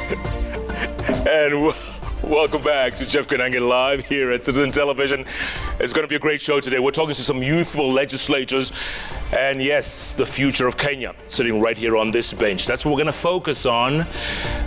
And welcome back to Jeff Koinange Live here at Citizen Television. It's going to be a great show today. We're talking to some youthful legislators and, yes, the future of Kenya, sitting right here on this bench. That's what we're going to focus on.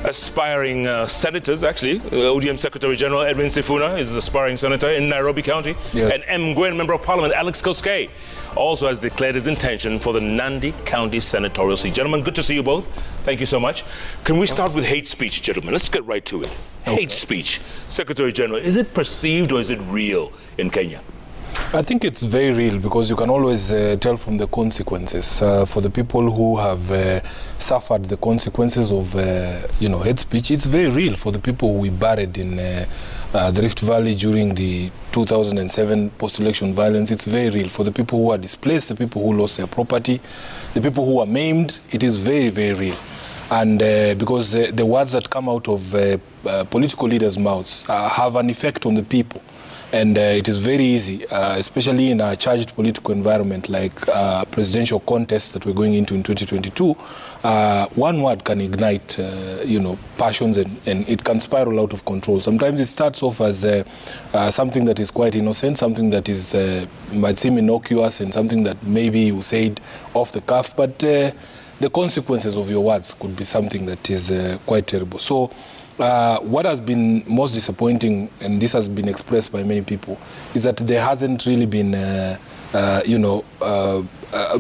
Aspiring senators, actually. ODM Secretary General Edwin Sifuna is an aspiring senator in Nairobi County. Yes. And M. Ngwen, Member of Parliament Alex Koskei, also has declared his intention for the Nandi County senatorial seat. Gentlemen, good to see you both. Thank you so much. Can we start with hate speech, gentlemen? Let's get right to it. Okay. Hate speech. Secretary General, is it perceived or is it real in Kenya? I think it's very real because you can always tell from the consequences. For the people who have suffered the consequences of, hate speech, it's very real. For the people we buried in the Rift Valley during the 2007 post-election violence, it's very real. For the people who are displaced, the people who lost their property, the people who are maimed, it is very, very real. And because the words that come out of political leaders' mouths have an effect on the people. And it is very easy, especially in a charged political environment like presidential contest that we're going into in 2022. One word can ignite, passions and it can spiral out of control. Sometimes it starts off as something that is quite innocent, something that is might seem innocuous and something that maybe you said off the cuff, but the consequences of your words could be something that is quite terrible. So what has been most disappointing, and this has been expressed by many people, is that there hasn't really been,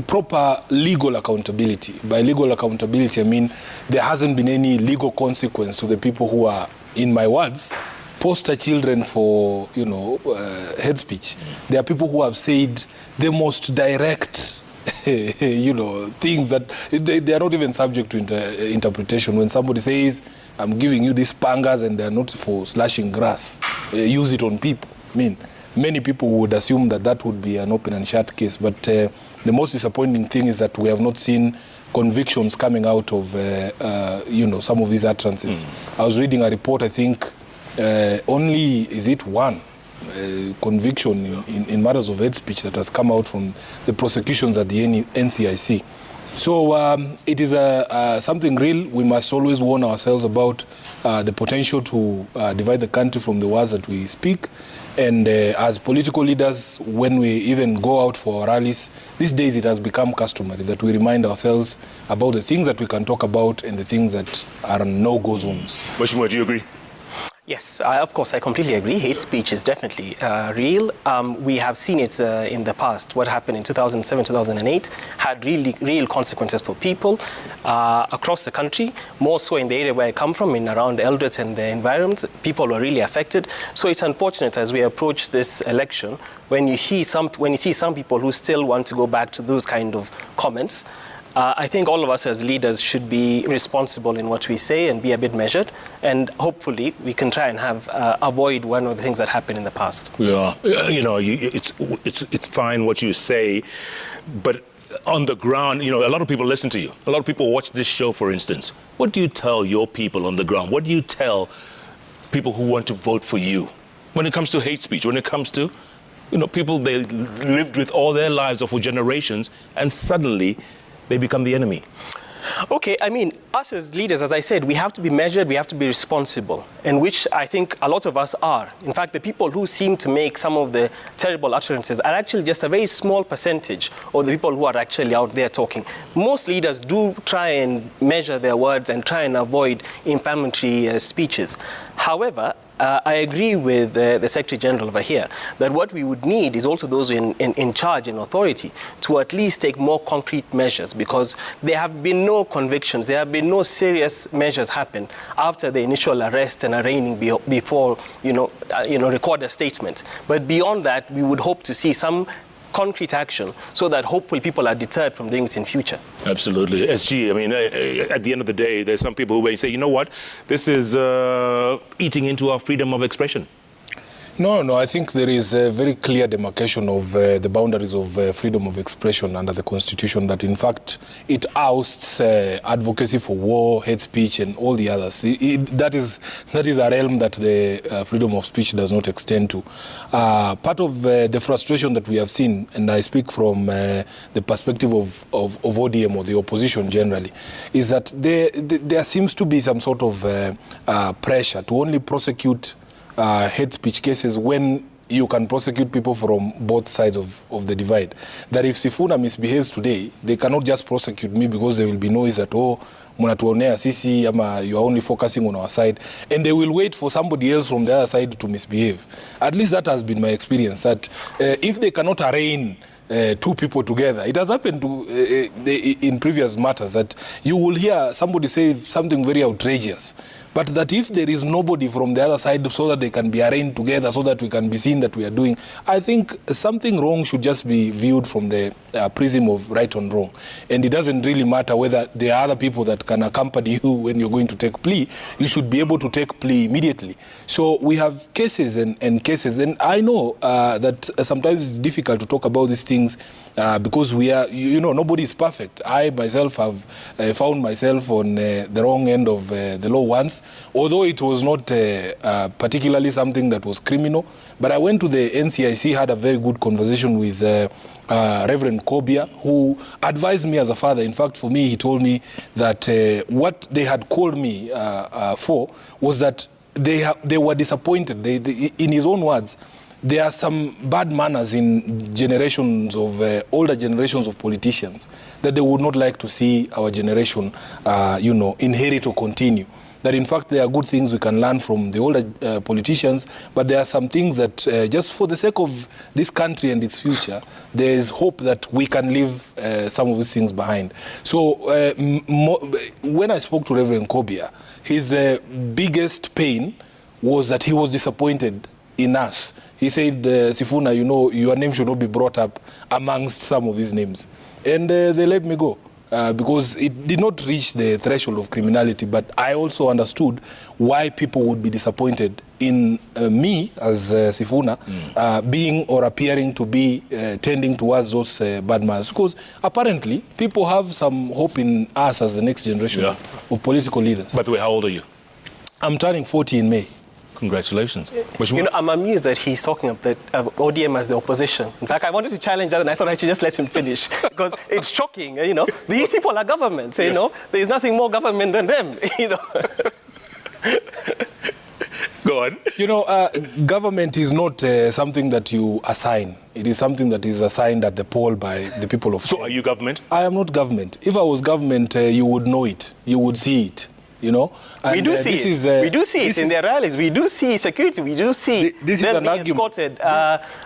proper legal accountability. By legal accountability, I mean there hasn't been any legal consequence to the people who are, in my words, poster children for, hate speech. There are people who have said the most direct things that they are not even subject to interpretation. When somebody says, I'm giving you these pangas and they're not for slashing grass, use it on people. I mean, many people would assume that that would be an open and shut case. But the most disappointing thing is that we have not seen convictions coming out of, some of these utterances. I was reading a report, I think, only, is it one? Conviction in matters of hate speech that has come out from the prosecutions at the NCIC. So it is something real. We must always warn ourselves about the potential to divide the country from the words that we speak. And as political leaders, when we even go out for rallies, these days it has become customary that we remind ourselves about the things that we can talk about and the things that are no-go zones. Mheshimiwa, do you agree? Yes, of course, I completely agree. Hate speech is definitely real. We have seen it in the past. What happened in 2007, 2008 had real consequences for people across the country, more so in the area where I come from, in around Eldoret and the environment. People were really affected. So it's unfortunate as we approach this election, when you see some people who still want to go back to those kind of comments. I think all of us as leaders should be responsible in what we say and be a bit measured, and hopefully we can try and avoid one of the things that happened in the past. Yeah, it's fine what you say, but on the ground, a lot of people listen to you. A lot of people watch this show, for instance. What do you tell your people on the ground? What do you tell people who want to vote for you when it comes to hate speech, when it comes to people they lived with all their lives or for generations, and suddenly they become the enemy? Okay, I mean, us as leaders, as I said, we have to be measured, we have to be responsible, and which I think a lot of us are. In fact, the people who seem to make some of the terrible utterances are actually just a very small percentage of the people who are actually out there talking. Most leaders do try and measure their words and try and avoid inflammatory speeches. However, I agree with the Secretary General over here that what we would need is also those in charge and authority to at least take more concrete measures, because there have been no convictions, there have been no serious measures happen after the initial arrest and arraigning before record a statement. But beyond that, we would hope to see some concrete action so that hopefully people are deterred from doing it in future. Absolutely. SG, I mean, at the end of the day, there's some people who may say, you know what, this is eating into our freedom of expression. No, I think there is a very clear demarcation of the boundaries of freedom of expression under the Constitution, that in fact it ousts advocacy for war, hate speech and all the others. That is a realm that the freedom of speech does not extend to. Part of the frustration that we have seen, and I speak from the perspective of ODM or the opposition generally, is that there seems to be some sort of pressure to only prosecute hate speech cases when you can prosecute people from both sides of the divide. That if Sifuna misbehaves today, they cannot just prosecute me because there will be noise at all. Munatuonea sisi, ama you are only focusing on our side, and they will wait for somebody else from the other side to misbehave. At least that has been my experience, that if they cannot arraign two people together. It has happened to in previous matters that you will hear somebody say something very outrageous, but that if there is nobody from the other side so that they can be arraigned together, so that we can be seen that we are doing, I think something wrong should just be viewed from the prism of right and wrong. And it doesn't really matter whether there are other people that can accompany you when you're going to take plea. You should be able to take plea immediately. So we have cases and cases, and I know that sometimes it's difficult to talk about these things because we are, nobody is perfect. I myself have found myself on the wrong end of the law once, although it was not particularly something that was criminal. But I went to the NCIC, had a very good conversation with Reverend Kobia, who advised me as a father. In fact, for me, he told me that what they had called me for was that they were disappointed. In his own words, there are some bad manners in generations of older generations of politicians that they would not like to see our generation, inherit or continue. That in fact there are good things we can learn from the older politicians, but there are some things that just for the sake of this country and its future, there is hope that we can leave some of these things behind. So when I spoke to Reverend Kobia, his biggest pain was that he was disappointed in us. He said, Sifuna, your name should not be brought up amongst some of his names. And they let me go. Because it did not reach the threshold of criminality, but I also understood why people would be disappointed in me as Sifuna being or appearing to be tending towards those bad manners. Because apparently people have some hope in us as the next generation of political leaders. By the way, how old are you? I'm turning 40 in May. Congratulations. I'm amused that he's talking of ODM as the opposition. In fact, I wanted to challenge that, and I thought I should just let him finish because it's shocking. These people are government. There's nothing more government than them. Go on. Government is not something that you assign. It is something that is assigned at the poll by the people of. So, are you government? I am not government. If I was government, you would know it. You would see it. And we do see it. We do see it in their rallies. We do see security. We do see them being escorted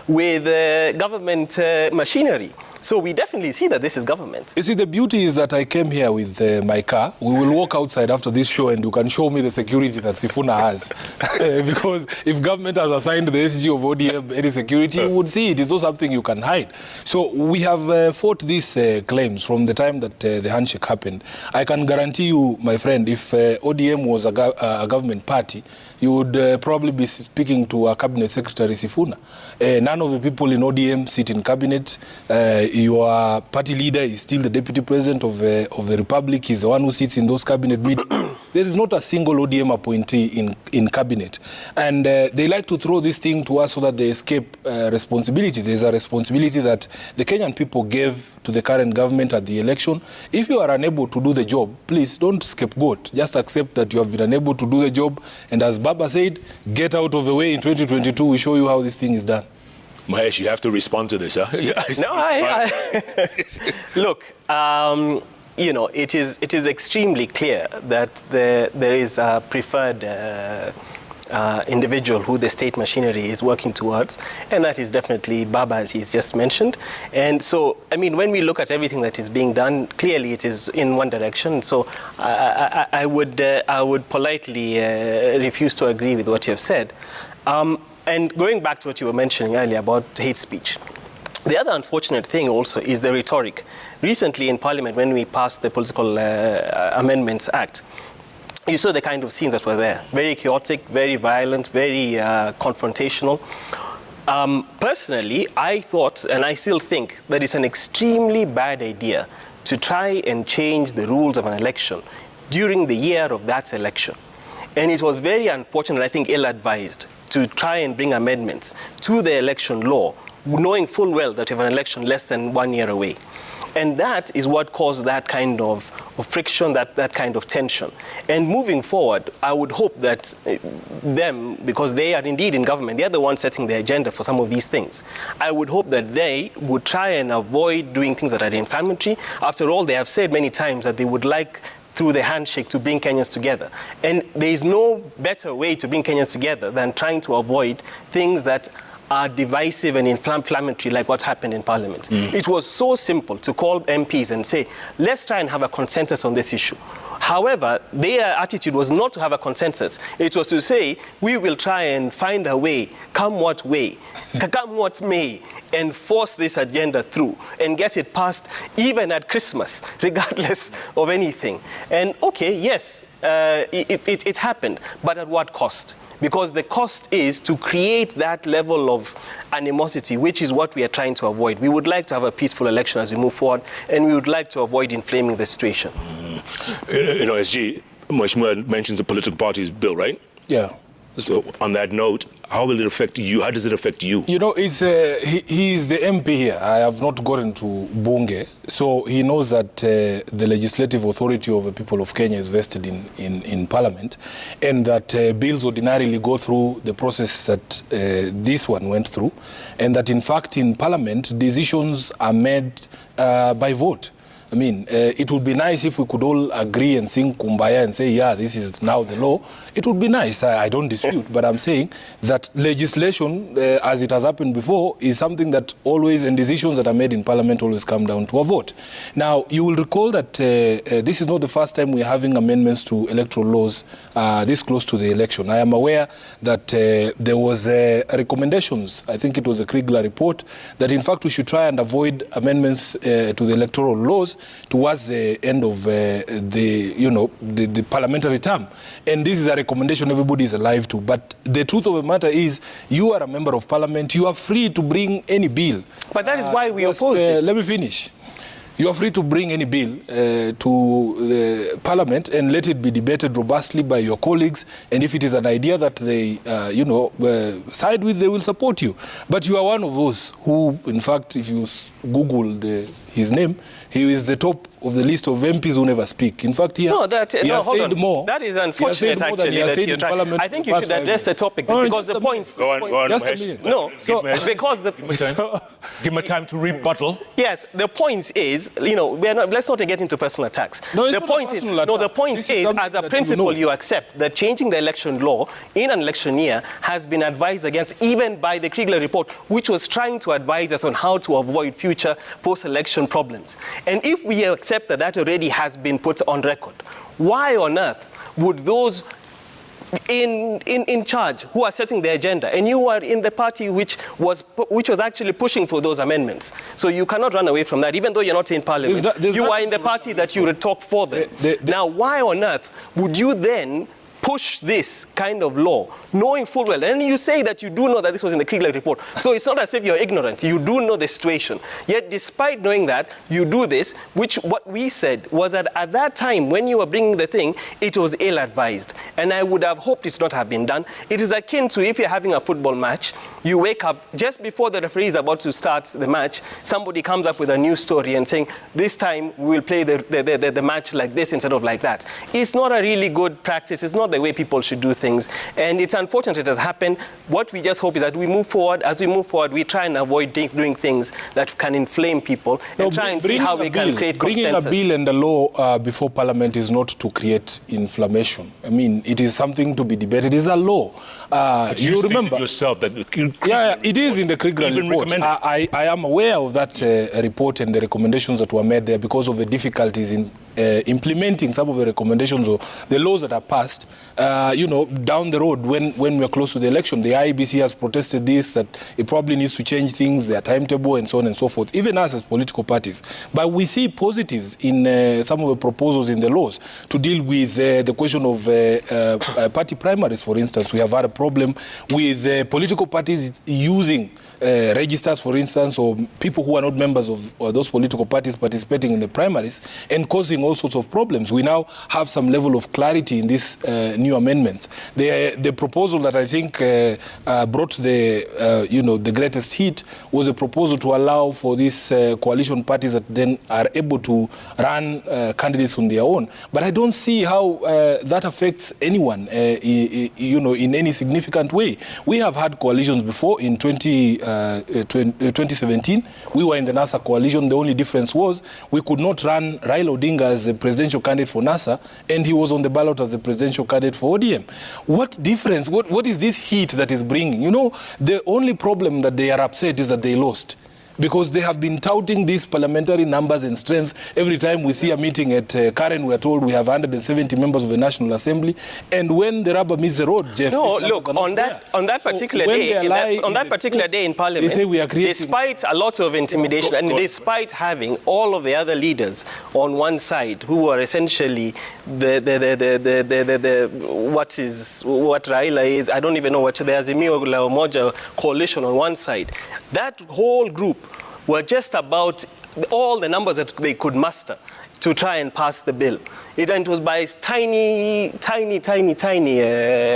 with government machinery. So we definitely see that this is government. You see, the beauty is that I came here with my car. We will walk outside after this show and you can show me the security that Sifuna has. Because if government has assigned the SG of ODM any security, you would see it. It's not something you can hide. So we have fought these claims from the time that the handshake happened. I can guarantee you, my friend, if ODM was a government party, you would probably be speaking to a cabinet secretary, Sifuna. None of the people in ODM sit in cabinet. Your party leader is still the deputy president of the republic. He's the one who sits in those cabinet meetings. There is not a single ODM appointee in cabinet. And they like to throw this thing to us so that they escape responsibility. There's a responsibility that the Kenyan people gave to the current government at the election. If you are unable to do the job, please don't scapegoat. Just accept that you have been unable to do the job. And as Baba said, get out of the way. In 2022, we show you how this thing is done. Mahesh, you have to respond to this, huh? Look, it is extremely clear that there is a preferred individual who the state machinery is working towards, and that is definitely Baba, as he's just mentioned. And so, when we look at everything that is being done, clearly it is in one direction. So I would politely refuse to agree with what you have said. And going back to what you were mentioning earlier about hate speech, the other unfortunate thing also is the rhetoric. Recently in Parliament, when we passed the Political Amendments Act, you saw the kind of scenes that were there. Very chaotic, very violent, very confrontational. Personally, I thought, and I still think, that it's an extremely bad idea to try and change the rules of an election during the year of that election. And it was very unfortunate, I think ill-advised, to try and bring amendments to the election law, knowing full well that we have an election less than 1 year away. And that is what caused that kind of friction, that kind of tension. And moving forward, I would hope that them, because they are indeed in government, they're the ones setting the agenda for some of these things. I would hope that they would try and avoid doing things that are inflammatory. After all, they have said many times that they would like, through the handshake, to bring Kenyans together. And there is no better way to bring Kenyans together than trying to avoid things that are divisive and inflammatory, like what happened in Parliament. It was so simple to call MPs and say, let's try and have a consensus on this issue. However, their attitude was not to have a consensus. It was to say, we will try and find a way, come what may, and force this agenda through and get it passed even at Christmas, regardless of anything. And okay, yes, it happened, but at what cost? Because the cost is to create that level of animosity, which is what we are trying to avoid. We would like to have a peaceful election as we move forward, and we would like to avoid inflaming the situation. You know, SG, Mheshimiwa mentions the political parties bill, right? Yeah. So on that note, how will it affect you? How does it affect you? You know, it's he's the MP here. I have not gotten to Bunge, so he knows that the legislative authority of the people of Kenya is vested in Parliament, and that bills ordinarily go through the process that this one went through, and that in fact in Parliament decisions are made by vote. I mean, it would be nice if we could all agree and sing Kumbaya and say, yeah, this is now the law. It would be nice. I don't dispute. But I'm saying that legislation, as it has happened before, is something that always, and decisions that are made in Parliament always come down to a vote. Now, you will recall that this is not the first time we're having amendments to electoral laws this close to the election. I am aware that there was recommendations, I think it was a Kriegler report, that in fact we should try and avoid amendments to the electoral laws towards the end of the parliamentary term. And this is a recommendation everybody is alive to. But the truth of the matter is, you are a member of Parliament. You are free to bring any bill. But that is why we opposed it. Let me finish. You are free to bring any bill to the Parliament and let it be debated robustly by your colleagues. And if it is an idea that they, side with, they will support you. But you are one of those who, in fact, if you Google his name, he is the top of the list of MPs who never speak. In fact, he hold on. More. That is unfortunate, actually, that you're trying. I think you should address the topic, because the point... Go on, just a minute. No, because the... Give me time to rebuttal. Yes, the point is, let's not get into personal attacks. No, the point is, as a principle, you accept that changing the election law in an election year has been advised against, even by the Kriegler report, which was trying to advise us on how to avoid future post-election problems. And if we accept that that already has been put on record, why on earth would those in charge who are setting the agenda, and you are in the party which was actually pushing for those amendments, so you cannot run away from that, even though you're not in Parliament. You are in the party that you would talk for them. Now, why on earth would you then push this kind of law, knowing full well, and you say that you do know that this was in the Kriegler report, so it's not as if you're ignorant, you do know the situation, yet despite knowing that, you do this, which what we said was that at that time, when you were bringing the thing, it was ill-advised, and I would have hoped it's not have been done. It is akin to if you're having a football match, you wake up, just before the referee is about to start the match, somebody comes up with a new story and saying, this time we will play the match like this instead of like that. It's not a really good practice, it's not the way people should do things, and it's unfortunate it has happened. What we just hope is that we move forward. As we move forward, we try and avoid doing things that can inflame people, and try and see how we can create consensus. Bringing a bill and a law before Parliament is not to create inflammation. I mean, it is something to be debated. It is a law. You remember yourself that it is in the Kriegler report. I am aware of that report and the recommendations that were made there because of the difficulties in implementing some of the recommendations or the laws that are passed, down the road when we're close to the election. The IEBC has protested this, that it probably needs to change things, their timetable and so on and so forth, even us as political parties. But we see positives in some of the proposals in the laws to deal with the question of party primaries, for instance. We have had a problem with political parties using registers, for instance, or people who are not members of those political parties participating in the primaries and causing all sorts of problems. We now have some level of clarity in these new amendments. The proposal that I think brought the greatest hit was a proposal to allow for these coalition parties that then are able to run candidates on their own. But I don't see how that affects anyone, in any significant way. We have had coalitions before in 2017. We were in the NASA coalition. The only difference was we could not run Raila Odinga as a presidential candidate for NASA, and he was on the ballot as a presidential candidate for ODM. What difference? What is this heat that is bringing? The only problem that they are upset is that they lost, because they have been touting these parliamentary numbers and strength. Every time we see a meeting at Karen, we are told we have 170 members of the National Assembly. And when the rubber meets the road, Jeff... No, look, on that particular day in Parliament, they say we are creating... despite a lot of intimidation and despite having all of the other leaders on one side who are essentially what Raila is, I don't even know what the Azimio la Umoja coalition on one side, that whole group were just about all the numbers that they could muster to try and pass the bill. It was by a tiny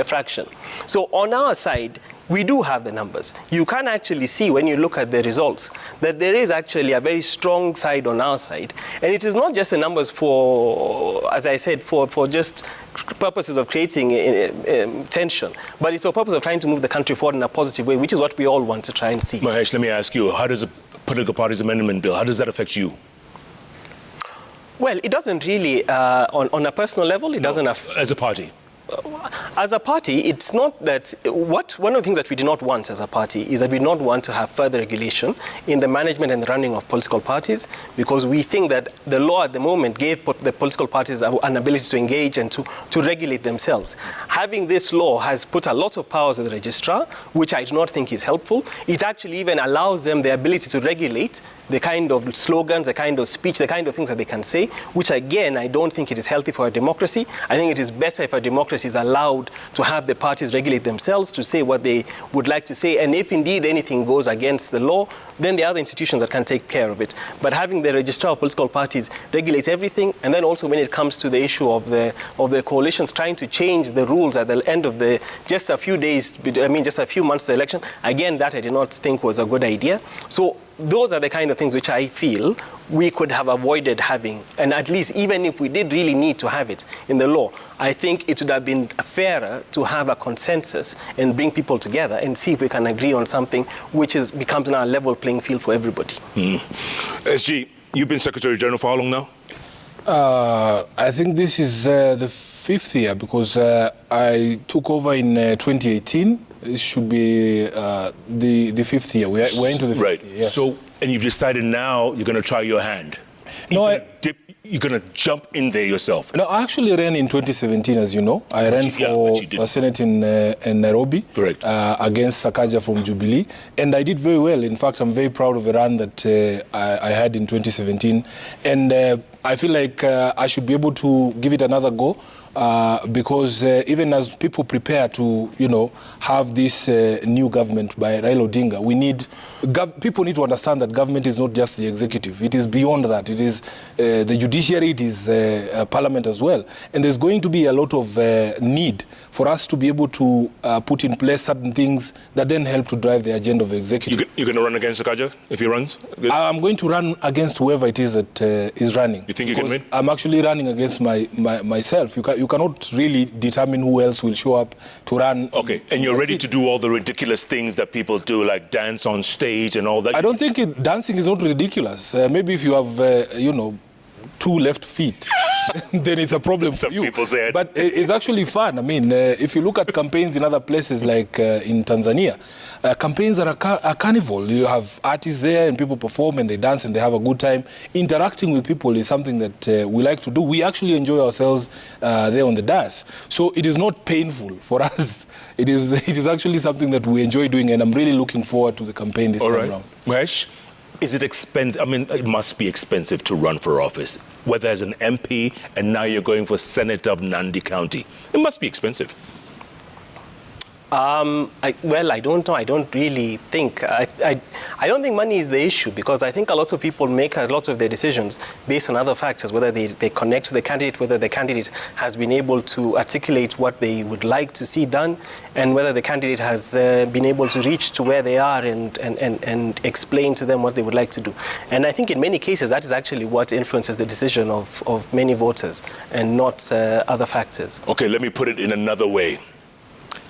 fraction. So on our side, we do have the numbers. You can actually see when you look at the results that there is actually a very strong side on our side. And it is not just the numbers for, as I said, for just purposes of creating tension, but it's a purpose of trying to move the country forward in a positive way, which is what we all want to try and see. Mahesh, let me ask you, how does a political party's amendment bill, how does that affect you? Well, it doesn't really, on a personal level, it doesn't... As a party? As a party, it's not that... One of the things that we do not want as a party is that we do not want to have further regulation in the management and the running of political parties, because we think that the law at the moment gave the political parties an ability to engage and to regulate themselves. Having this law has put a lot of powers at the registrar, which I do not think is helpful. It actually even allows them the ability to regulate the kind of slogans, the kind of speech, the kind of things that they can say, which again, I don't think it is healthy for a democracy. I think it is better if a democracy is allowed to have the parties regulate themselves, to say what they would like to say. And if indeed anything goes against the law, then there are other institutions that can take care of it. But having the registrar of political parties regulate everything, and then also when it comes to the issue of the coalitions trying to change the rules at the end of just a few months to the election, again, that I did not think was a good idea. So those are the kind of things which I feel we could have avoided having. And at least even if we did really need to have it in the law, I think it would have been fairer to have a consensus and bring people together and see if we can agree on something which becomes now a level playing field for everybody. SG, you've been Secretary General for how long now? I think this is the 5th year, because I took over in 2018. It should be the 5th year. We're into the 5th year. Yes. So, and you've decided now you're going to try your hand. You're going to jump in there yourself. No, I actually ran in 2017, as you know. I ran for Senate in Nairobi. Correct. Against Sakaja from Jubilee. And I did very well. In fact, I'm very proud of the run that I had in 2017. And I feel like I should be able to give it another go. Because even as people prepare to, have this new government by Raila Odinga, people need to understand that government is not just the executive. It is beyond that. It is the judiciary, it is parliament as well. And there's going to be a lot of need for us to be able to put in place certain things that then help to drive the agenda of the executive. You're going to run against Sakaja if he runs? I'm going to run against whoever it is that is running. You think you can win? I'm actually running against myself. You cannot really determine who else will show up to run. Okay, and you're ready to do all the ridiculous things that people do, like dance on stage and all that? I don't think dancing is not ridiculous. Maybe if you have, 2 left feet, then it's a problem for you. Some people say it. But it's actually fun. I mean, if you look at campaigns in other places like in Tanzania, campaigns are a carnival. You have artists there and people perform and they dance and they have a good time. Interacting with people is something that we like to do. We actually enjoy ourselves there on the dais. So it is not painful for us. It is actually something that we enjoy doing, and I'm really looking forward to the campaign this time around. Mahesh, is it expensive? I mean, it must be expensive to run for office, whether as an MP and now you're going for Senator of Nandi County. It must be expensive. Well, I don't know. I don't really think. I don't think money is the issue, because I think a lot of people make a lot of their decisions based on other factors, whether they connect to the candidate, whether the candidate has been able to articulate what they would like to see done, and whether the candidate has been able to reach to where they are and explain to them what they would like to do. And I think in many cases that is actually what influences the decision of many voters, and not other factors. Okay, let me put it in another way.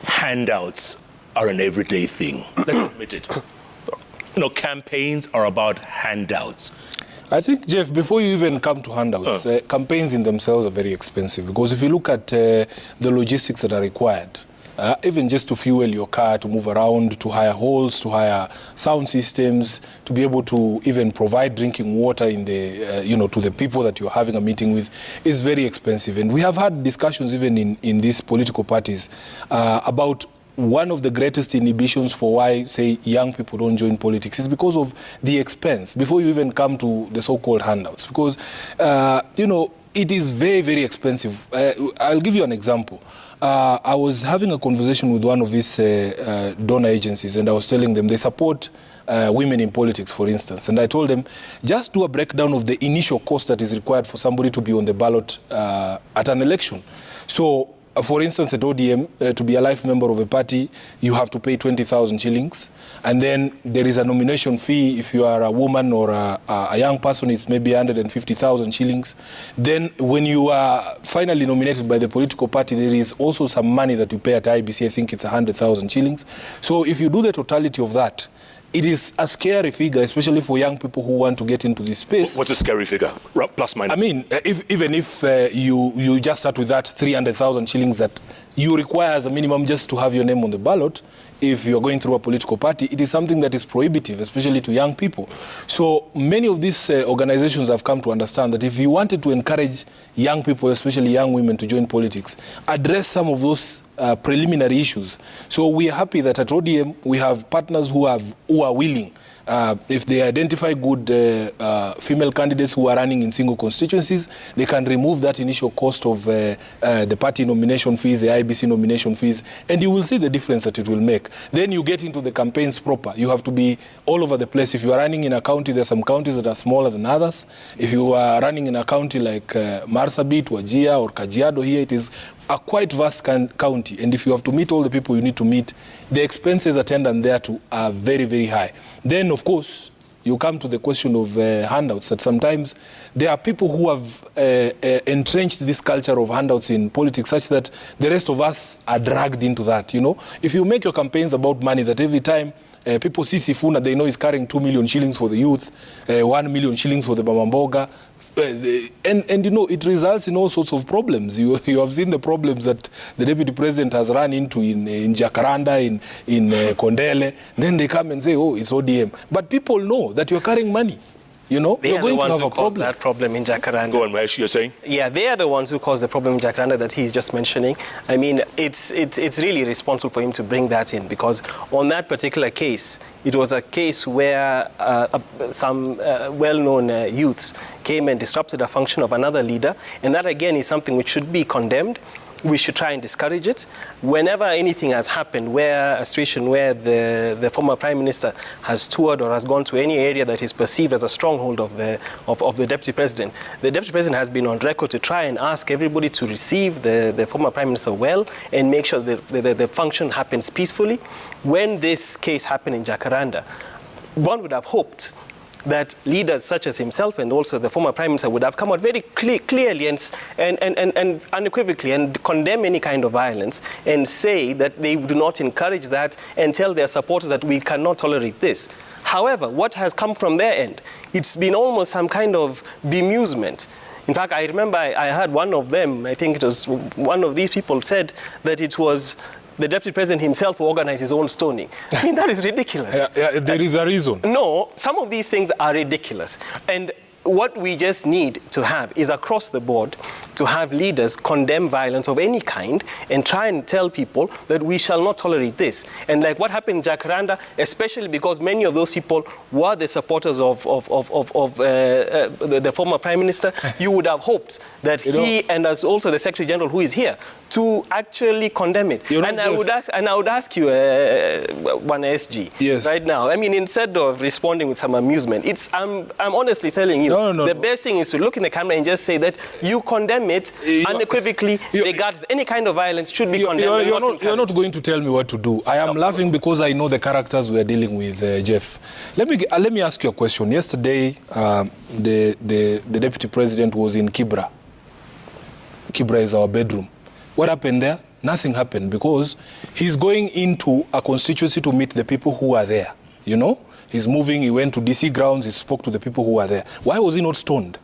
Handouts are an everyday thing. Let's admit it. Campaigns are about handouts. I think, Jeff, before you even come to handouts, campaigns in themselves are very expensive, because if you look at the logistics that are required, even just to fuel your car, to move around, to hire halls, to hire sound systems, to be able to even provide drinking water in the, to the people that you're having a meeting with, is very expensive. And we have had discussions even in these political parties about one of the greatest inhibitions for why, say, young people don't join politics is because of the expense, before you even come to the so-called handouts. Because, it is very, very expensive. I'll give you an example. I was having a conversation with one of these donor agencies, and I was telling them they support women in politics, for instance. And I told them, just do a breakdown of the initial cost that is required for somebody to be on the ballot at an election. So, for instance, at ODM, to be a life member of a party, you have to pay 20,000 shillings. And then there is a nomination fee. If you are a woman or a young person, it's maybe 150,000 shillings. Then when you are finally nominated by the political party, there is also some money that you pay at IBC. I think it's 100,000 shillings. So if you do the totality of that, it is a scary figure, especially for young people who want to get into this space. What's a scary figure? Plus, minus? I mean, even if you just start with that 300,000 shillings that you require as a minimum just to have your name on the ballot, if you're going through a political party, it is something that is prohibitive, especially to young people. So many of these organizations have come to understand that if you wanted to encourage young people, especially young women, to join politics, address some of those preliminary issues. So we are happy that at ODM we have partners who are willing, if they identify good female candidates who are running in single constituencies, they can remove that initial cost of the party nomination fees, the IBC nomination fees, and you will see the difference that it will make. Then you get into the campaigns proper. You have to be all over the place. If you are running in a county, there are some counties that are smaller than others. If you are running in a county like Marsabit, Wajir, or Kajiado here, it is a quite vast county. And if you have to meet all the people you need to meet, the expenses attendant there too are very, very high. Then, of course, you come to the question of handouts, that sometimes there are people who have entrenched this culture of handouts in politics such that the rest of us are dragged into that, If you make your campaigns about money, that every time people see Sifuna, they know he's carrying 2 million shillings for the youth, 1 million shillings for the Mamamboga, and it results in all sorts of problems. You have seen the problems that the deputy president has run into in Jacaranda, in Kondele. Then they come and say, oh, it's ODM. But people know that you're carrying money. You're going to have a problem. That problem in Jacaranda. Go on, Mahesh, you're saying? Yeah, they are the ones who caused the problem in Jacaranda that he's just mentioning. I mean, it's really responsible for him to bring that in, because on that particular case, it was a case where some well-known youths came and disrupted a function of another leader, and that again is something which should be condemned. We should try and discourage it. Whenever anything has happened, where a situation where the former Prime Minister has toured or has gone to any area that is perceived as a stronghold of the Deputy President, the Deputy President has been on record to try and ask everybody to receive the former Prime Minister well and make sure that the function happens peacefully. When this case happened in Jacaranda, one would have hoped that leaders such as himself and also the former Prime Minister would have come out very clearly and unequivocally and condemn any kind of violence and say that they do not encourage that and tell their supporters that we cannot tolerate this. However, what has come from their end, it's been almost some kind of bemusement. In fact, I remember I heard one of them, I think it was one of these people said that it was the deputy president himself who organized his own stoning. I mean, that is ridiculous. There is a reason. No, some of these things are ridiculous. And what we just need to have is across the board to have leaders condemn violence of any kind and try and tell people that we shall not tolerate this. And like what happened in Jacaranda, especially because many of those people were the supporters of the former Prime Minister, you would have hoped that he and as also the Secretary General who is here to actually condemn it. And I would ask you, one SG, yes, right now. I mean, instead of responding with some amusement, I'm honestly telling you, the best thing is to look in the camera and just say that you condemn it unequivocally, regardless. Any kind of violence should be condemned. You're not going to tell me what to do. I am laughing because I know the characters we are dealing with, Jeff. Let me ask you a question. Yesterday, the Deputy President was in Kibra. Kibra is our bedroom. What happened there? Nothing happened because he's going into a constituency to meet the people who are there. You know? He's moving, he went to DC grounds, he spoke to the people who are there. Why was he not stoned?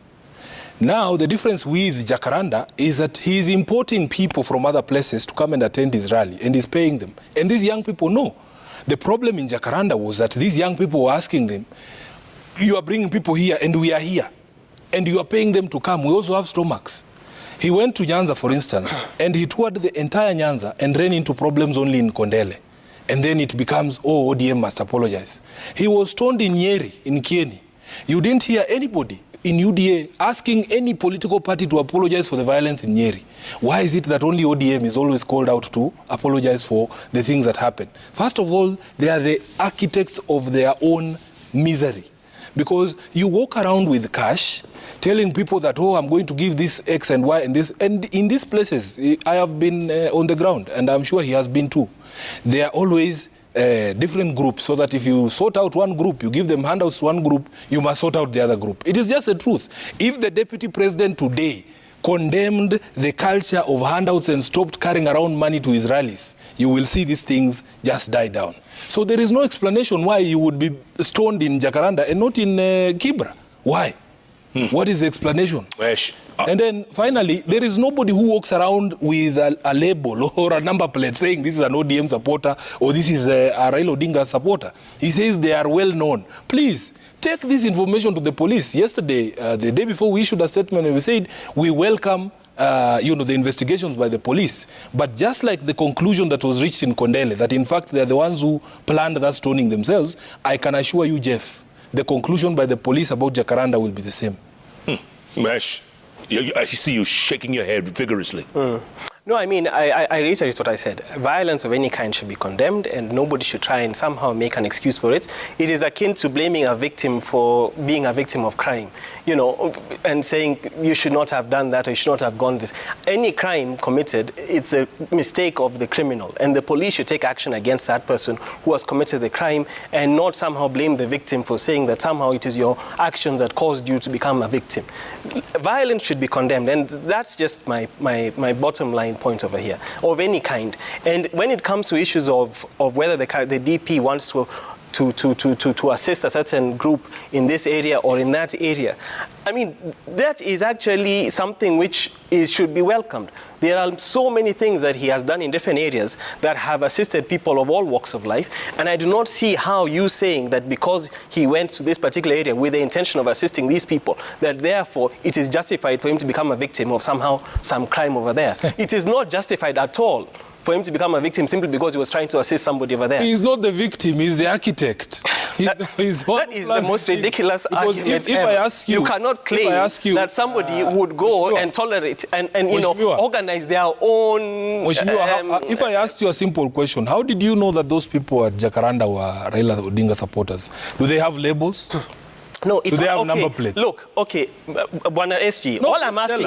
Now, the difference with Jacaranda is that he's importing people from other places to come and attend his rally, and he's paying them. And these young people know. The problem in Jacaranda was that these young people were asking them, you are bringing people here, and we are here. And you are paying them to come. We also have stomachs. He went to Nyanza, for instance, and he toured the entire Nyanza and ran into problems only in Kondele. And then it becomes, oh, ODM must apologize. He was stoned in Nyeri, in Kieni. You didn't hear anybody in UDA asking any political party to apologize for the violence in Nyeri. Why is it that only ODM is always called out to apologize for the things that happen? First of all, they are the architects of their own misery. Because you walk around with cash, telling people that, oh, I'm going to give this X and Y and this. And in these places, I have been on the ground, and I'm sure he has been too. They are always different groups, so that if you sort out one group, you give them handouts to one group, you must sort out the other group. It is just the truth. If the Deputy President today condemned the culture of handouts and stopped carrying around money to his rallies, you will see these things just die down. So there is no explanation why you would be stoned in Jacaranda and not in Kibra. Why? What is the explanation? And then finally, there is nobody who walks around with a label or a number plate saying this is an ODM supporter or this is a Raila Odinga supporter. He says they are well known. Please, take this information to the police. Yesterday, the day before, we issued a statement and we said we welcome the investigations by the police. But just like the conclusion that was reached in Kondele, that in fact they are the ones who planned that stoning themselves, I can assure you, Jeff, the conclusion by the police about Jacaranda will be the same. Mesh, I see you shaking your head vigorously. No, I mean, I reiterate what I said. Violence of any kind should be condemned, and nobody should try and somehow make an excuse for it. It is akin to blaming a victim for being a victim of crime, and saying you should not have done that or you should not have gone this. Any crime committed, it's a mistake of the criminal, and the police should take action against that person who has committed the crime and not somehow blame the victim for saying that somehow it is your actions that caused you to become a victim. Violence should be condemned, and that's just my bottom line point over here, of any kind. And when it comes to issues of whether the DP wants to assist a certain group in this area or in that area, I mean, that is actually something which should be welcomed. There are so many things that he has done in different areas that have assisted people of all walks of life, and I do not see how you saying that because he went to this particular area with the intention of assisting these people, that therefore it is justified for him to become a victim of somehow some crime over there. It is not justified at all for him to become a victim simply because he was trying to assist somebody over there. He's not the victim, he's the architect. That is the most ridiculous argument ever. You cannot claim that somebody would go and tolerate and organize their own... if I asked you a simple question, how did you know that those people at Jacaranda were Raila Odinga supporters? Do they have labels? No, it's do they have okay. Number plates? Look, okay, Bwana SG, no, all I'm asking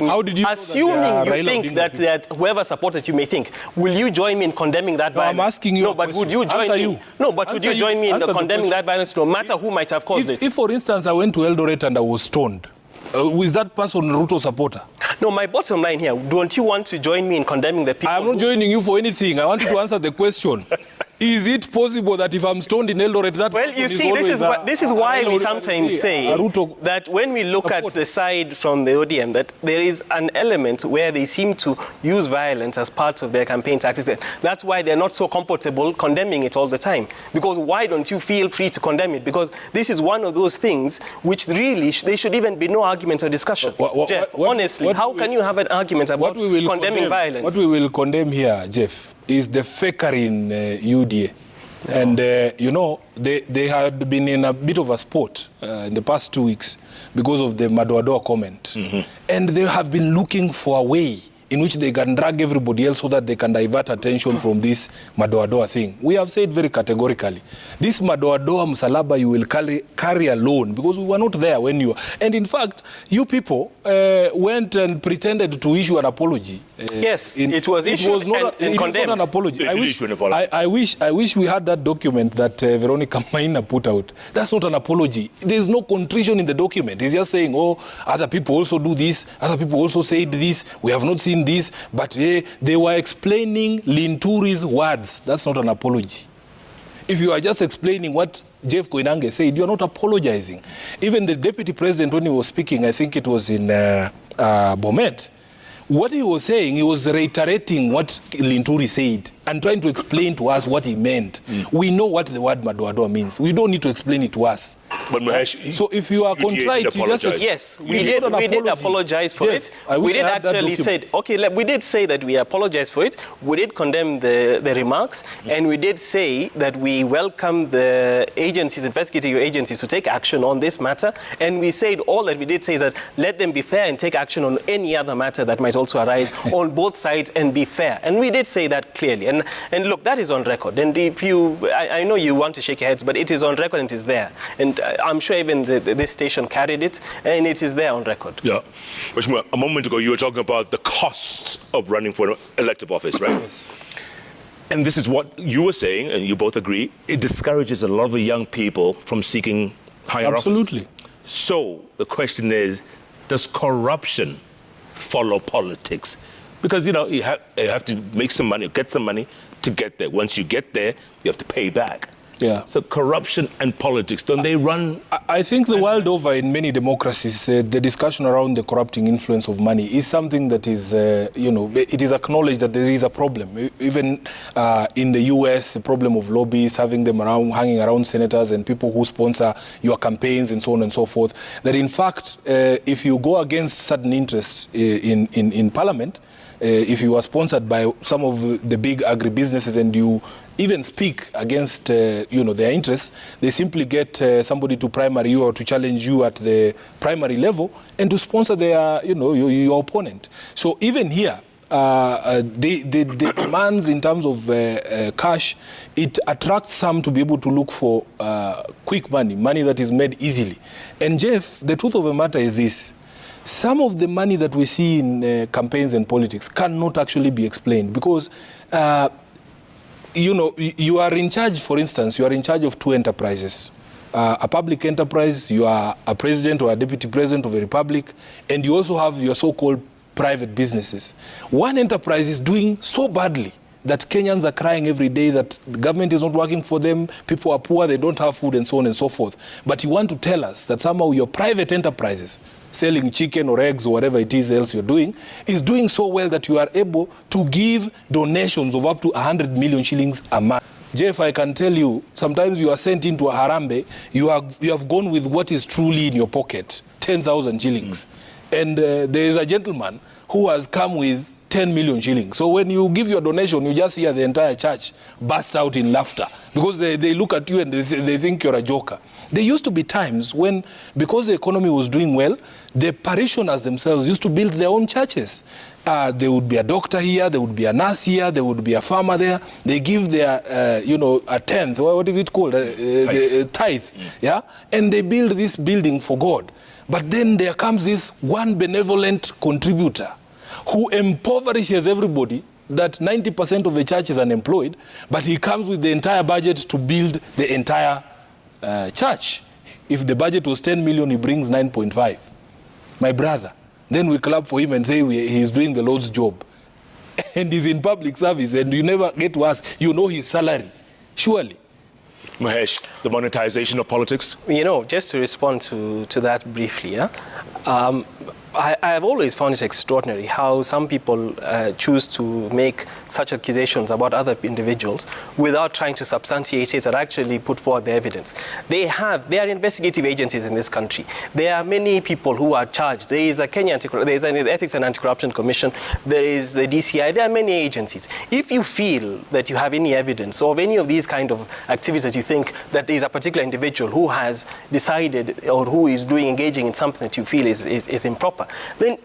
you, how did you assuming you think that whoever supported you may think, will you join me in condemning that violence? I'm asking you. No, but would you join me? No, but would you join me in condemning that violence, no matter who might have caused it? If, for instance, I went to Eldoret and I was stoned, was that person Ruto supporter? No, my bottom line here, don't you want to join me in condemning the people? I'm not joining you for anything. I want you to answer the question. Is it possible that if I'm stoned in Eldoret, that well, you see, this is why we sometimes say that when we look at the side from the ODM, that there is an element where they seem to use violence as part of their campaign tactics. That's why they're not so comfortable condemning it all the time. Because why don't you feel free to condemn it? Because this is one of those things which really, there should even be no argument or discussion. Jeff, honestly, how can you have an argument about condemning violence? What we will condemn here, Jeff, is the fakery in UDA. And, you know, they had been in a bit of a sport in the past 2 weeks because of the Madoadoa comment. And they have been looking for a way in which they can drag everybody else so that they can divert attention from this Madoadoa thing. We have said very categorically, this Madoadoa Msalaba you will carry alone, because we were not there when you were. And in fact, you people went and pretended to issue an apology. Yes, it was issued and condemned. Not an apology. I wish we had that document that Veronica Maina put out. That's not an apology. There's no contrition in the document. He's just saying, oh, other people also do this, other people also said this, we have not seen this, but they were explaining Linturi's words. That's not an apology. If you are just explaining what Jeff Koinange said, you are not apologizing. Even the deputy president, when he was speaking, I think it was in Bomet, what he was saying, he was reiterating what Linturi said and trying to explain to us what he meant. We know what the word Madoadoa means. We don't need to explain it to us. But Mahesh, so if you are contrite, you just yes, we did apologize for it. We did actually say, okay, we did say that we apologize for it. We did condemn the remarks, and we did say that we welcome the agencies, investigative agencies, to take action on this matter. And we said all that we did say is that let them be fair and take action on any other matter that might also arise on both sides and be fair. And we did say that clearly. And look, that is on record. And if I know you want to shake your heads, but it is on record and it is there. And I'm sure even this station carried it, and it is there on record. Yeah. Mheshimiwa, a moment ago, you were talking about the costs of running for an elective office, right? Yes. And this is what you were saying, and you both agree, it discourages a lot of the young people from seeking higher office. Absolutely. So the question is, does corruption follow politics? Because, you know, you have to make some money, get some money to get there. Once you get there, you have to pay back. Yeah. So corruption and politics, don't they run? I think the world over in many democracies, the discussion around the corrupting influence of money is something that is, you know, it is acknowledged that there is a problem. Even in the US, the problem of lobbyists, having them around, hanging around senators and people who sponsor your campaigns and so on and so forth, that in fact, if you go against certain interests in parliament, if you are sponsored by some of the big agribusinesses and you even speak against you know, their interests, they simply get somebody to primary you or to challenge you at the primary level and to sponsor their, you know, your opponent. So even here, the demands in terms of cash, it attracts some to be able to look for quick money that is made easily. And Jeff, the truth of the matter is this. Some of the money that we see in campaigns and politics cannot actually be explained because, you know, you are in charge, for instance, you are in charge of two enterprises. A public enterprise, you are a president or a deputy president of a republic, and you also have your so-called private businesses. One enterprise is doing so badly that Kenyans are crying every day that the government is not working for them, people are poor, they don't have food, and so on and so forth. But you want to tell us that somehow your private enterprises, selling chicken or eggs or whatever it is else you're doing, is doing so well that you are able to give donations of up to 100 million shillings a month. Jeff, I can tell you, sometimes you are sent into a harambe, you have gone with what is truly in your pocket, 10,000 shillings. And there is a gentleman who has come with 10 million shillings. So when you give your donation, you just hear the entire church burst out in laughter because they look at you and they think you're a joker. There used to be times when, because the economy was doing well, the parishioners themselves used to build their own churches. There would be a doctor here, there would be a nurse here, there would be a farmer there. They give their, you know, a tenth, what is it called? Tithe. Yeah? And they build this building for God. But then there comes this one benevolent contributor who impoverishes everybody, that 90% of the church is unemployed, but he comes with the entire budget to build the entire church. If the budget was 10 million, he brings 9.5. My brother. Then we clap for him and say he's doing the Lord's job. And he's in public service, and you never get to ask, you know his salary. Surely. Mahesh, the monetization of politics? You know, just to respond to that briefly, yeah? I have always found it extraordinary how some people choose to make such accusations about other individuals without trying to substantiate it or actually put forward the evidence. They are investigative agencies in this country. There are many people who are charged. There is a there is an Ethics and Anti-Corruption Commission. There is the DCI. There are many agencies. If you feel that you have any evidence of any of these kind of activities that you think that there is a particular individual who has decided or who is engaging in something that you feel is improper, then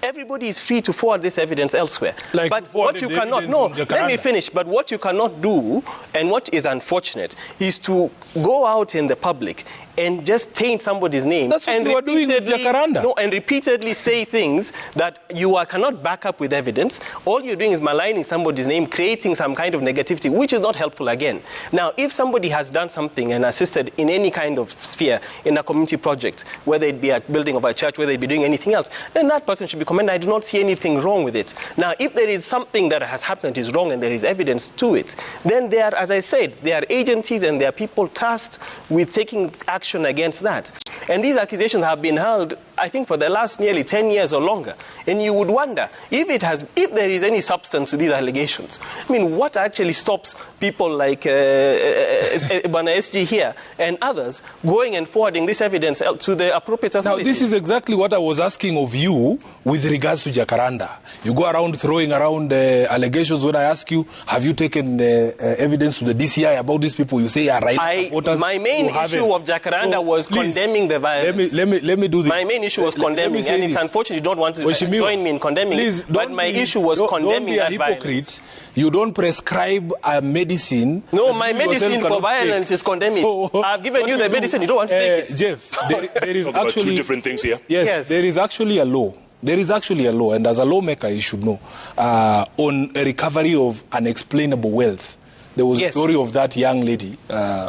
everybody is free to forward this evidence elsewhere. Like but what you cannot, let me finish. But what you cannot do, and what is unfortunate, is to go out in the public and just taint somebody's name. That's what you are doing with Jacaranda. No, and repeatedly say things that you cannot back up with evidence. All you're doing is maligning somebody's name, creating some kind of negativity, which is not helpful again. Now, if somebody has done something and assisted in any kind of sphere, in a community project, whether it be a building of a church, whether it be doing anything else, then that person should be commended. I do not see anything wrong with it. Now, if there is something that has happened that is wrong and there is evidence to it, then there are, as I said, there are agencies and there are people tasked with taking action against that. And these accusations have been held, I think, for the last nearly 10 years or longer. And you would wonder, if there is any substance to these allegations, I mean, what actually stops people like Bana SG here and others going and forwarding this evidence to the appropriate authorities? Now, this is exactly what I was asking of you with regards to Jacaranda. You go around throwing around allegations. When I ask you, have you taken evidence to the DCI about these people? You say, yeah, right. My main issue of Jacaranda was condemning the violence. Let me do this. My main issue was condemning, and it's unfortunate you don't want to join me in condemning. Please, but my issue was condemning that violence. You don't prescribe a medicine. No, my medicine for violence is condemning. So, I've given you the medicine, you don't want to take it. Jeff, there is actually two different things here. Yes, there is actually a law. There is actually a law, and as a lawmaker, you should know, on a recovery of unexplainable wealth. There was a story of that young lady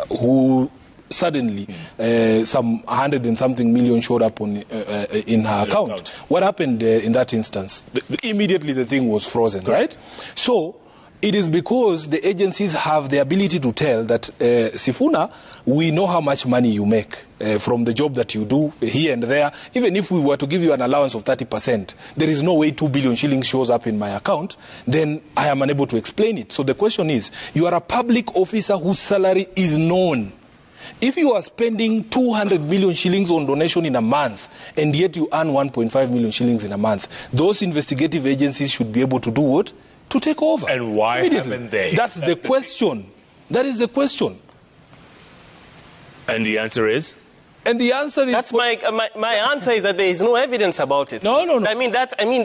who suddenly some 100 and something million showed up in her account. What happened in that instance? Immediately the thing was frozen, right? So it is because the agencies have the ability to tell that, Sifuna, we know how much money you make from the job that you do here and there. Even if we were to give you an allowance of 30%, there is no way 2 billion shillings shows up in my account, then I am unable to explain it. So the question is, you are a public officer whose salary is known. If you are spending 200 million shillings on donation in a month, and yet you earn 1.5 million shillings in a month, those investigative agencies should be able to do what? To take over. And why haven't they? That's the question. That is the question. And the answer is? And the answer is... That's my answer is that there is no evidence about it. No. I mean,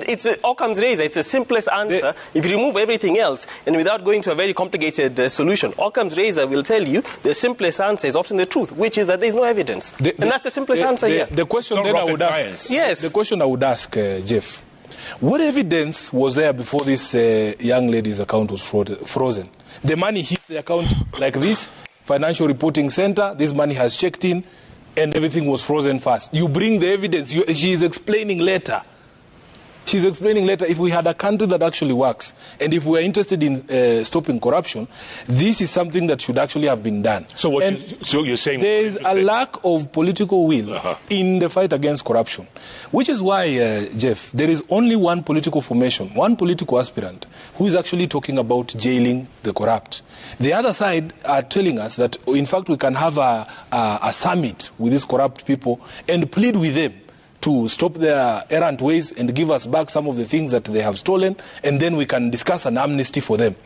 it's Occam's razor. It's the simplest answer. If you remove everything else, and without going to a very complicated solution, Occam's razor will tell you the simplest answer is often the truth, which is that there is no evidence. And that's the simplest answer here. The question then I would ask... Yes. The question I would ask, Jeff, what evidence was there before this young lady's account was frozen? The money hit the account like this, Financial Reporting Center, this money has checked in, and everything was frozen fast. You bring the evidence. She is explaining later. She's explaining later. If we had a country that actually works, and if we are interested in stopping corruption, this is something that should actually have been done. So you're saying there is a lack of political will in the fight against corruption, which is why, Jeff, there is only one political formation, one political aspirant who is actually talking about jailing the corrupt. The other side are telling us that, in fact, we can have a summit with these corrupt people and plead with them to stop their errant ways and give us back some of the things that they have stolen, and then we can discuss an amnesty for them.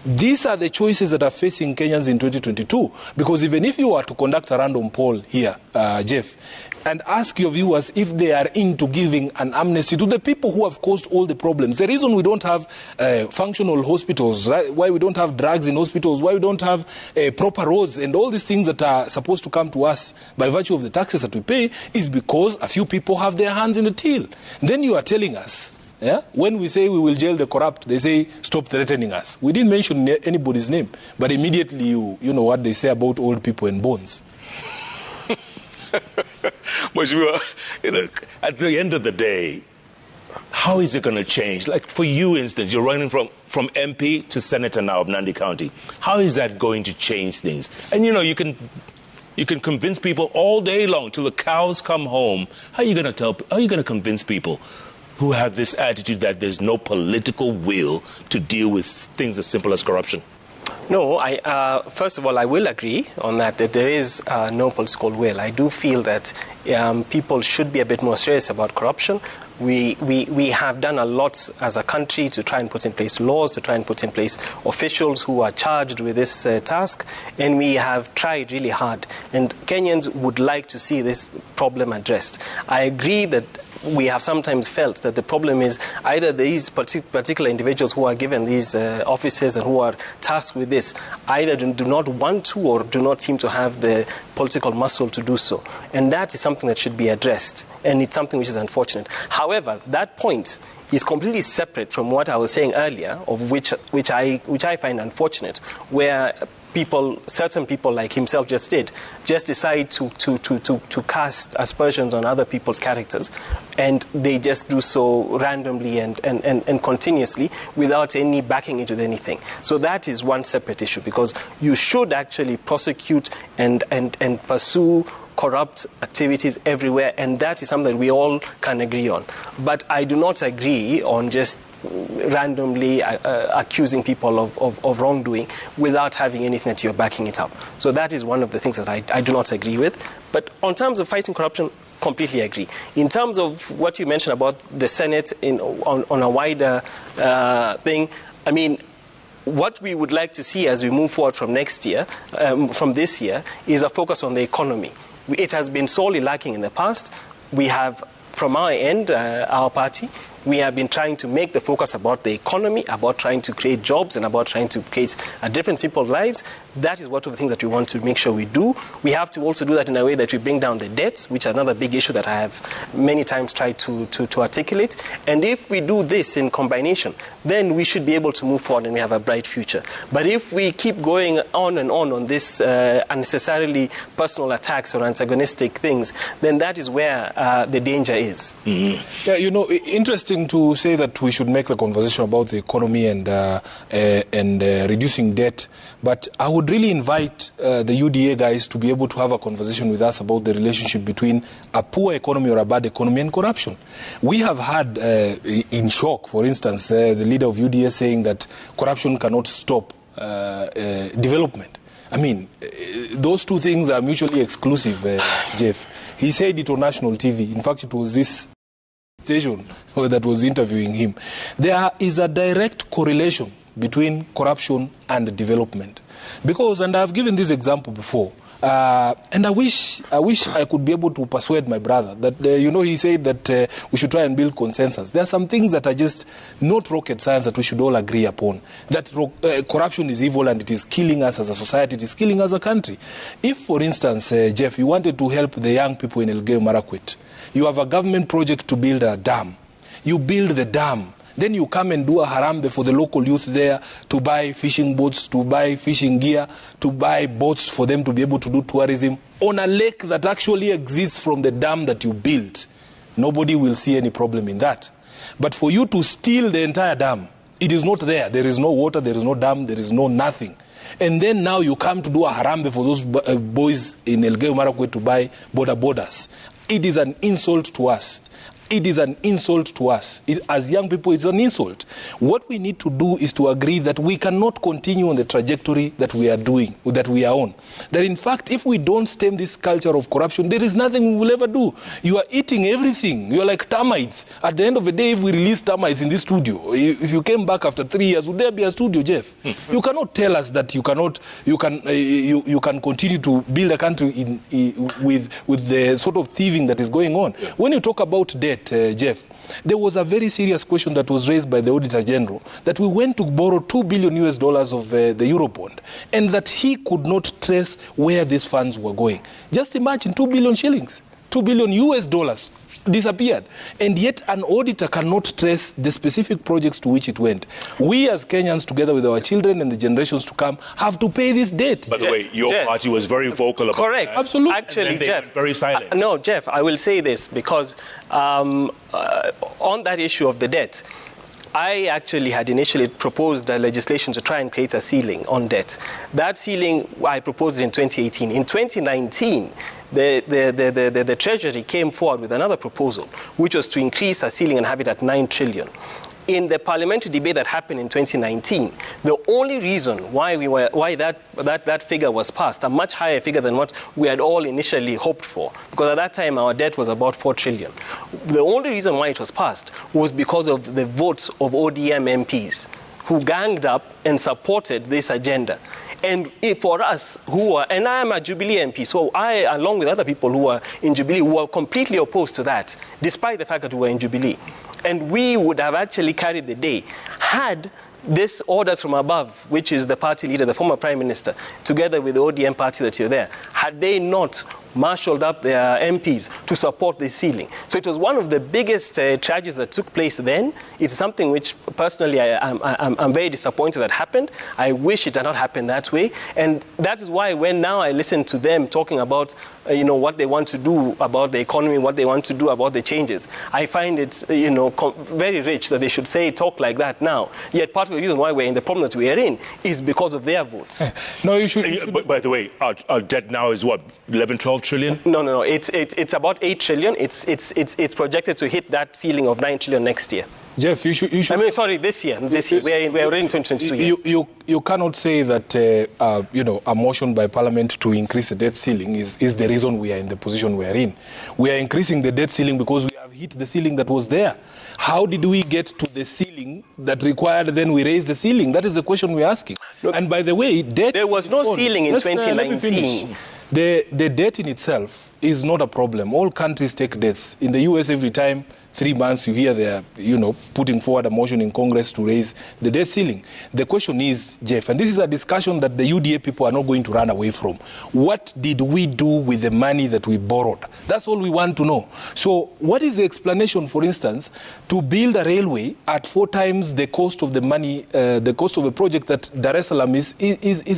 These are the choices that are facing Kenyans in 2022, because even if you were to conduct a random poll here, Jeff, and ask your viewers if they are into giving an amnesty to the people who have caused all the problems. The reason we don't have functional hospitals, right? Why we don't have drugs in hospitals, why we don't have proper roads and all these things that are supposed to come to us by virtue of the taxes that we pay, is because a few people have their hands in the till. Then you are telling us, when we say we will jail the corrupt, they say, stop threatening us. We didn't mention anybody's name, but immediately you know what they say about old people and bones. At the end of the day, how is it going to change? Like for you, instance, you're running from MP to Senator now of Nandi County. How is that going to change things? And you can convince people all day long till the cows come home. How are you going to convince people who have this attitude that there's no political will to deal with things as simple as corruption? No, first of all, I will agree on that there is no political will. I do feel that people should be a bit more serious about corruption. We have done a lot as a country to try and put in place laws, to try and put in place officials who are charged with this task, and we have tried really hard. And Kenyans would like to see this problem addressed. I agree that we have sometimes felt that the problem is either these particular individuals who are given these offices and who are tasked with this either do not want to or do not seem to have the political muscle to do so. And that is something that should be addressed, and it's something which is unfortunate. However, that point is completely separate from what I was saying earlier, of which I find unfortunate, where certain people like himself just decide to cast aspersions on other people's characters, and they just do so randomly and continuously without any backing it with anything. So that is one separate issue, because you should actually prosecute and pursue corrupt activities everywhere, and that is something that we all can agree on. But I do not agree on just randomly accusing people of wrongdoing without having anything that you're backing it up. So that is one of the things that I do not agree with. But on terms of fighting corruption, completely agree. In terms of what you mentioned about the Senate on a wider thing, I mean, what we would like to see as we move forward from this year, is a focus on the economy. It has been sorely lacking in the past. We have, from our end, our party, we have been trying to make the focus about the economy, about trying to create jobs, and about trying to create a different people's lives. That is one of the things that we want to make sure we do. We have to also do that in a way that we bring down the debts, which is another big issue that I have many times tried to articulate. And if we do this in combination, then we should be able to move forward and we have a bright future. But if we keep going on and on this unnecessarily personal attacks or antagonistic things, then that is where the danger is. Mm-hmm. Yeah, interesting to say that we should make the conversation about the economy and reducing debt, but I would really invite the UDA guys to be able to have a conversation with us about the relationship between a poor economy or a bad economy and corruption. We have had in shock, for instance, the leader of UDA saying that corruption cannot stop development. I mean, those two things are mutually exclusive, Jeff. He said it on national TV. In fact, it was this station that was interviewing him. There is a direct correlation between corruption and development. Because, and I've given this example before, and I wish I could be able to persuade my brother that, he said that we should try and build consensus. There are some things that are just not rocket science that we should all agree upon. That corruption is evil and it is killing us as a society, it is killing us as a country. If, for instance, Jeff, you wanted to help the young people in Elgeyo Marakwet, you have a government project to build a dam. You build the dam. Then you come and do a harambe for the local youth there to buy fishing boats, to buy fishing gear, to buy boats for them to be able to do tourism on a lake that actually exists from the dam that you built. Nobody will see any problem in that. But for you to steal the entire dam, it is not there. There is no water, there is no dam, there is no nothing. And then now you come to do a harambe for those boys in Elgeyo Marakwet to buy borders. It is an insult to us. It is an insult to us. As young people, it's an insult. What we need to do is to agree that we cannot continue on the trajectory that we are on. That in fact, if we don't stem this culture of corruption, there is nothing we will ever do. You are eating everything. You are like termites. At the end of the day, if we release termites in this studio, if you came back after 3 years, would there be a studio, Jeff? You cannot tell us that you can continue to build a country with the sort of thieving that is going on. Yeah. When you talk about debt, Jeff, there was a very serious question that was raised by the Auditor General that we went to borrow $2 billion of the Eurobond and that he could not trace where these funds were going. Just imagine 2 billion shillings. $2 billion disappeared. And yet an auditor cannot trace the specific projects to which it went. We as Kenyans, together with our children and the generations to come, have to pay this debt. By the way, your party was very vocal about correct. that. Absolutely. Actually, Jeff, very silent. No, Jeff, I will say this because on that issue of the debt, I actually had initially proposed legislation to try and create a ceiling on debt. That ceiling, I proposed it in 2018. In 2019, the Treasury came forward with another proposal, which was to increase a ceiling and have it at 9 trillion. In the parliamentary debate that happened in 2019, the only reason why that figure was passed, a much higher figure than what we had all initially hoped for, because at that time our debt was about 4 trillion. The only reason why it was passed was because of the votes of ODM MPs who ganged up and supported this agenda. And for us who are, and I am a Jubilee MP, so I, along with other people who are in Jubilee, who are completely opposed to that, despite the fact that we were in Jubilee. And we would have actually carried the day had this orders from above, which is the party leader, the former prime minister, together with the ODM party that you're there, had they not marshaled up their MPs to support the ceiling. So it was one of the biggest tragedies that took place then. It's something which personally I'm very disappointed that happened. I wish it had not happened that way. And that is why when now I listen to them talking about what they want to do about the economy, what they want to do about the changes, I find it very rich that they should talk like that now. Yet part of the reason why we're in the problem that we are in is because of their votes. No, you should. But by the way, our debt now is what, 11, 12 trillion? No. It's about 8 trillion. It's projected to hit that ceiling of 9 trillion next year. Jeff, you should. I mean, sorry, this year. We're already in 2022. You cannot say that a motion by Parliament to increase the debt ceiling is the reason we are in the position we are in. We are increasing the debt ceiling because we have hit the ceiling that was there. How did we get to the ceiling that required then we raise the ceiling? That is the question we're asking. Look, and by the way, debt. There was no ceiling in 2019. The debt in itself is not a problem. All countries take debts. In the US, every time 3 months you hear they are, putting forward a motion in Congress to raise the debt ceiling. The question is, Jeff, and this is a discussion that the UDA people are not going to run away from. What did we do with the money that we borrowed? That's all we want to know. So what is the explanation, for instance, to build a railway at 4 times the cost of the money, the cost of a project that Dar es Salaam is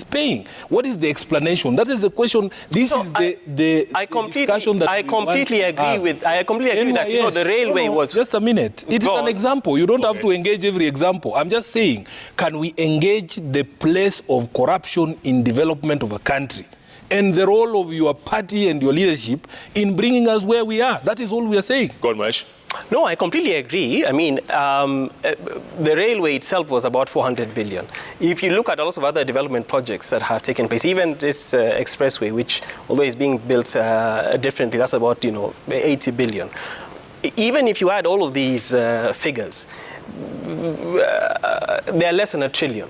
paying? What is the explanation? That is the question. This is the discussion that I completely agree with that. The railway was... Just a minute. It is an example. You don't have to engage every example. I'm just saying, can we engage the place of corruption in development of a country and the role of your party and your leadership in bringing us where we are? That is all we are saying. Go on, Mahesh. No, I completely agree. I mean, the railway itself was about 400 billion. If you look at a lot of other development projects that have taken place, even this expressway, which although is being built differently, that's about 80 billion. Even if you add all of these figures, they're less than $1 trillion.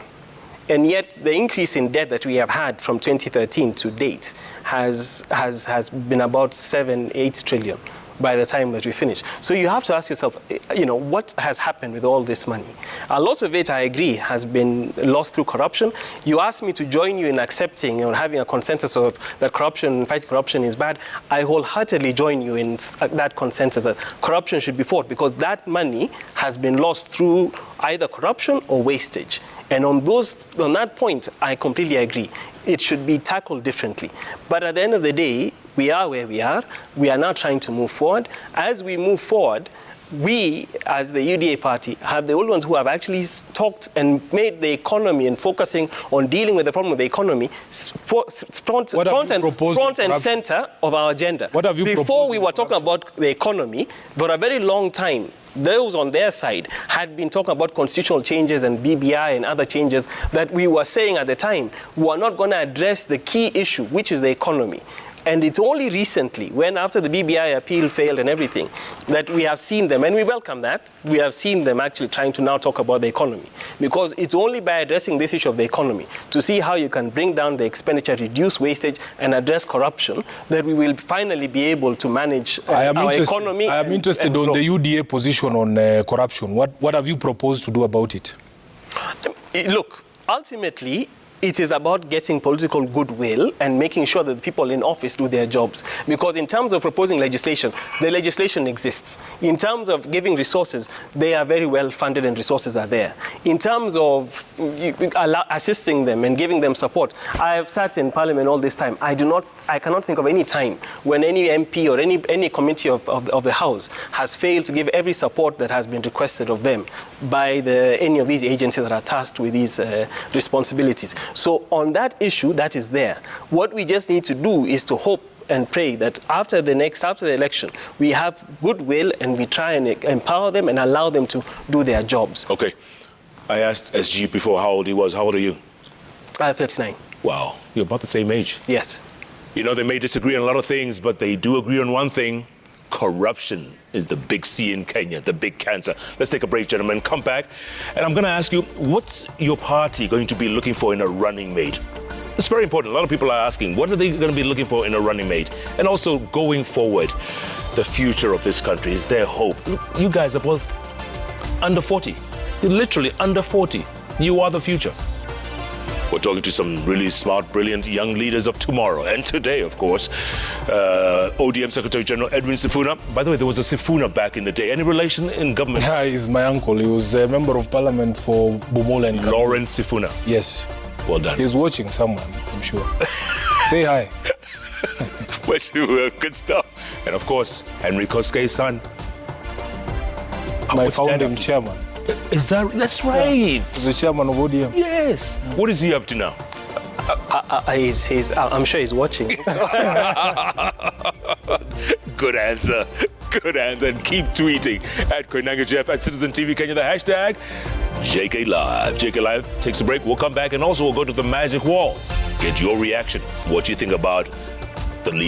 And yet the increase in debt that we have had from 2013 to date has been about 7-8 trillion by the time that we finish. So you have to ask yourself, what has happened with all this money? A lot of it, I agree, has been lost through corruption. You asked me to join you in accepting or having a consensus of that fighting corruption is bad. I wholeheartely join you in that consensus that corruption should be fought because that money has been lost through either corruption or wastage. And on that point, I completely agree. It should be tackled differently. But at the end of the day, we are where we are. We are now trying to move forward. As we move forward, we, as the UDA party, have the only ones who have actually talked and made the economy and focusing on dealing with the problem of the economy front and center of our agenda. What have you Before we were talking about the economy, for a very long time, those on their side had been talking about constitutional changes and BBI and other changes that we were saying at the time were not going to address the key issue, which is the economy. And it's only recently, when after the BBI appeal failed and everything, that we have seen them, and we welcome that, we have seen them actually trying to now talk about the economy. Because it's only by addressing this issue of the economy, to see how you can bring down the expenditure, reduce wastage, and address corruption, that we will finally be able to manage our economy. I am interested on the UDA position on corruption. What have you proposed to do about it? Look, ultimately, it is about getting political goodwill and making sure that the people in office do their jobs. Because in terms of proposing legislation, the legislation exists. In terms of giving resources, they are very well funded and resources are there. In terms of assisting them and giving them support, I have sat in Parliament all this time. I cannot think of any time when any MP or any committee of the House has failed to give every support that has been requested of them by any of these agencies that are tasked with these responsibilities. So on that issue, that is there. What we just need to do is to hope and pray that after the election, we have goodwill and we try and empower them and allow them to do their jobs. Okay. I asked SG before how old he was. How old are you? I'm 39. Wow. You're about the same age. Yes. You know, they may disagree on a lot of things, but they do agree on one thing. Corruption is the big C in Kenya, the big cancer. Let's take a break, gentlemen. Come back. And I'm going to ask you, what's your party going to be looking for in a running mate? It's very important. A lot of people are asking, what are they going to be looking for in a running mate? And also, going forward, the future of this country. Is there hope? You guys are both under 40. You're literally under 40. You are the future. We're talking to some really smart, brilliant young leaders of tomorrow and today, of course. ODM Secretary General Edwin Sifuna. By the way, there was a Sifuna back in the day. Any relation in government? Yeah, he's my uncle. He was a member of parliament for Bumola and Lawrence Sifuna. Yes. Well done. He's watching someone, I'm sure. Say hi. Good stuff. And of course, Henry Koskei's son. My founding chairman. That's right. He's the chairman of ODM. Yes. What is he up to now? I'm sure he's watching. Good answer. Good answer. And keep tweeting at Koinange Jeff at Citizen TV Kenya. The hashtag JKLive. JKLive takes a break. We'll come back and also we'll go to the magic wall. Get your reaction. What you think about the leader.